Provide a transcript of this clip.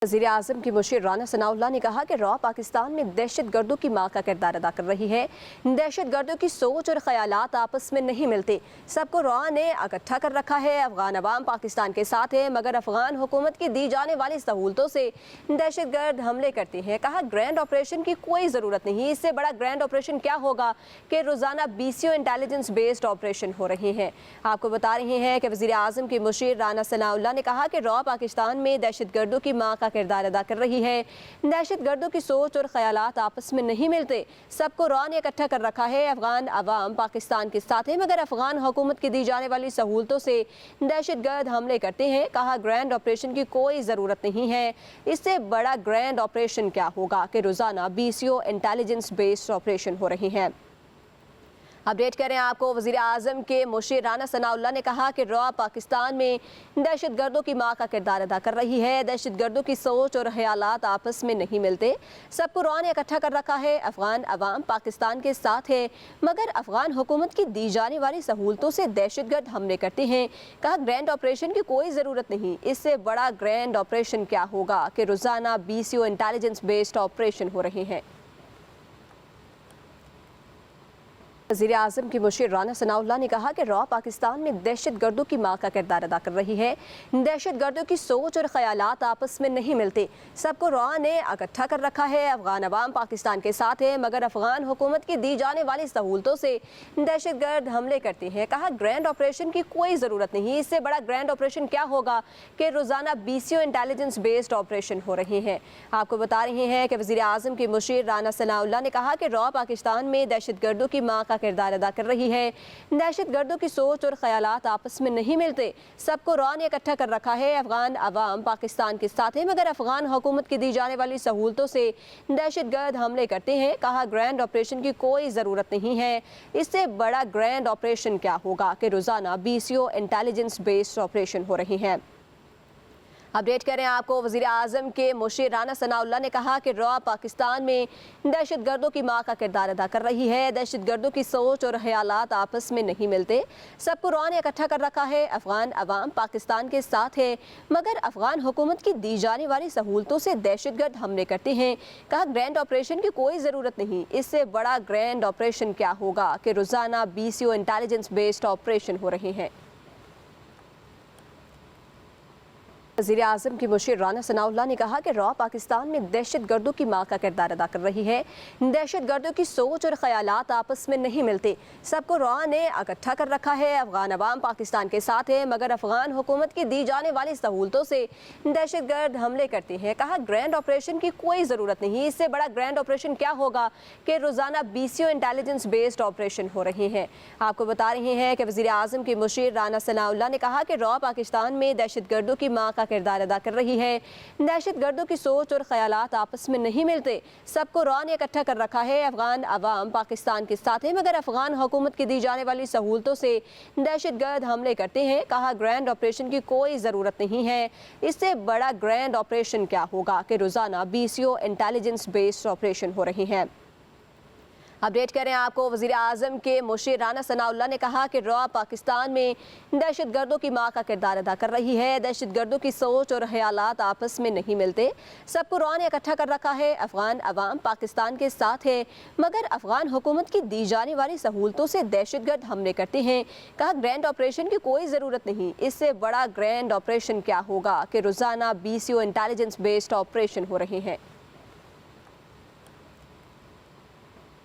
वज़ीर-ए-आज़म की मुशीर राना सनाउल्लाह ने कहा कि रॉ पाकिस्तान में दहशत गर्दों की माँ का किरदार अदा कर रही है। दहशत गर्दों की सोच और ख्यालात आपस में नहीं मिलते। सबको रॉ ने इकट्ठा कर रखा है। अफगान अवाम पाकिस्तान के साथ है, मगर अफगान हुकूमत की दी जाने वाली सहूलतों से दहशत गर्द हमले करते हैं। कहा ग्रैंड ऑपरेशन की कोई ज़रूरत नहीं। इससे बड़ा ग्रैंड ऑपरेशन क्या होगा कि रोज़ाना 20 इंटेलिजेंस बेस्ड ऑपरेशन हो रहे हैं। आपको बता रहे हैं कि वज़ीर-ए-आज़म की मुशीर राना सनाउल्लाह ने कहा कि रॉ पाकिस्तान में दहशत गर्दों की माँ का किरदार अदा कर रही है। दहशत गर्दों की सोच और ख्यालात आपस में नहीं मिलते। सबको रॉ ने इकट्ठा कर रखा है। अफगान अवाम पाकिस्तान के साथ है, मगर अफगान हुकूमत की दी जाने वाली सहूलतों से दहशत गर्द हमले करते हैं। कहा ग्रैंड ऑपरेशन की कोई ज़रूरत नहीं है। इससे बड़ा ग्रैंड ऑपरेशन क्या होगा कि रोज़ाना 20 इंटेलिजेंस बेस्ड ऑपरेशन हो रहे हैं। अपडेट करें आपको, वज़ीर-ए-आज़म के मुशीर राना सनाउल्लाह ने कहा कि रॉ पाकिस्तान में दहशत गर्दों की माँ का किरदार अदा कर रही है। दहशत गर्दों की सोच और ख्यालात आपस में नहीं मिलते। सबको रॉ ने इकट्ठा कर रखा है। अफगान अवाम पाकिस्तान के साथ है, मगर अफगान हुकूमत की दी जाने वाली सहूलतों से दहशत गर्द हमले करते हैं। कहा ग्रैंड ऑपरेशन की कोई ज़रूरत नहीं। इससे बड़ा ग्रैंड ऑपरेशन क्या होगा कि रोज़ाना 20 इंटेलिजेंस बेस्ड ऑपरेशन हो रहे हैं। वज़ीर-ए-आज़म की मुशीर राना सनाउल्लाह ने कहा कि रॉ पाकिस्तान में दहशत गर्दों की माँ का किरदार अदा कर रही है। दहशत गर्दों की सोच और ख्यालात आपस में नहीं मिलते। सबको रॉ ने इकट्ठा कर रखा है। अफगान अवाम पाकिस्तान के साथ है, मगर अफगान हुकूमत की दी जाने वाली सहूलतों से दहशत गर्द हमले करते हैं। कहा ग्रैंड ऑपरेशन की कोई ज़रूरत नहीं। इससे बड़ा ग्रैंड ऑपरेशन क्या होगा कि रोज़ाना 20 इंटेलिजेंस बेस्ड ऑपरेशन हो रहे हैं। आपको बता रहे हैं कि वज़ीर-ए-आज़म की मुशीर राना सनाउल्लाह ने कहा कि रॉ पाकिस्तान में दहशत गर्दों की माँ का किरदार अदा कर रही है। दहशत गर्दों की सोच और ख्यालात आपस में नहीं मिलते। सबको रॉ ने इकट्ठा कर रखा है। अफगान अवाम पाकिस्तान के साथ है, मगर अफगान हुकूमत की दी जाने वाली सहूलतों से दहशत गर्द हमले करते हैं। कहा ग्रैंड ऑपरेशन की कोई ज़रूरत नहीं है। इससे बड़ा ग्रैंड ऑपरेशन क्या होगा कि रोज़ाना 20 इंटेलिजेंस बेस्ड ऑपरेशन हो रहे हैं। अपडेट करें आपको, वज़ीर-ए-आज़म के मुशीर राना सनाउल्लाह ने कहा कि रॉ पाकिस्तान में दहशत गर्दों की माँ का किरदार अदा कर रही है। दहशत गर्दों की सोच और ख्यालात आपस में नहीं मिलते। सबको रॉ ने इकट्ठा कर रखा है। अफगान अवाम पाकिस्तान के साथ है, मगर अफगान हुकूमत की दी जाने वाली सहूलतों से दहशत गर्द हमले करते हैं। कहा ग्रैंड ऑपरेशन की कोई ज़रूरत नहीं। इससे बड़ा ग्रैंड ऑपरेशन क्या होगा कि रोज़ाना 20 इंटेलिजेंस बेस्ड ऑपरेशन हो रहे हैं। वज़ीर-ए-आज़म की मुशीर राना सनाउल्लाह ने कहा कि रॉ पाकिस्तान में दहशत गर्दों की माँ का किरदार अदा कर रही है। दहशत गर्दों की सोच और ख्यालात आपस में नहीं मिलते। सबको रॉ ने इकट्ठा कर रखा है। अफगान अवाम पाकिस्तान के साथ है, मगर अफगान हुकूमत की दी जाने वाली सहूलतों से दहशत गर्द हमले करते हैं। कहा ग्रैंड ऑपरेशन की कोई ज़रूरत नहीं। इससे बड़ा ग्रैंड ऑपरेशन क्या होगा कि रोज़ाना 20 इंटेलिजेंस बेस्ड ऑपरेशन हो रहे हैं। आपको बता रहे हैं कि वज़ीर-ए-आज़म की मुशीर राना सनाउल्लाह ने कहा कि रॉ पाकिस्तान में दहशत गर्दों की माँ का किरदार अदा कर रही है। दहशत गर्दों की सोच और ख्यालात आपस में नहीं मिलते। सबको रॉ ने इकट्ठा कर रखा है। अफगान अवाम पाकिस्तान के साथ है, मगर अफगान हुकूमत की दी जाने वाली सहूलतों से दहशत गर्द हमले करते हैं। कहा ग्रैंड ऑपरेशन की कोई ज़रूरत नहीं है। इससे बड़ा ग्रैंड ऑपरेशन क्या होगा कि रोज़ाना 20 इंटेलिजेंस बेस्ड ऑपरेशन हो रहे हैं। अपडेट करें आपको, वज़ीर-ए-आज़म के मुशीर राना सनाउल्लाह ने कहा कि रॉ पाकिस्तान में दहशत गर्दों की माँ का किरदार अदा कर रही है। दहशत गर्दों की सोच और ख्यालात आपस में नहीं मिलते। सबको रॉ ने इकट्ठा कर रखा है। अफगान अवाम पाकिस्तान के साथ है, मगर अफगान हुकूमत की दी जाने वाली सहूलतों से दहशत गर्द हमले करते हैं। कहा ग्रैंड ऑपरेशन की कोई ज़रूरत नहीं। इससे बड़ा ग्रैंड ऑपरेशन क्या होगा कि रोज़ाना 20 इंटेलिजेंस बेस्ड ऑपरेशन हो रहे हैं।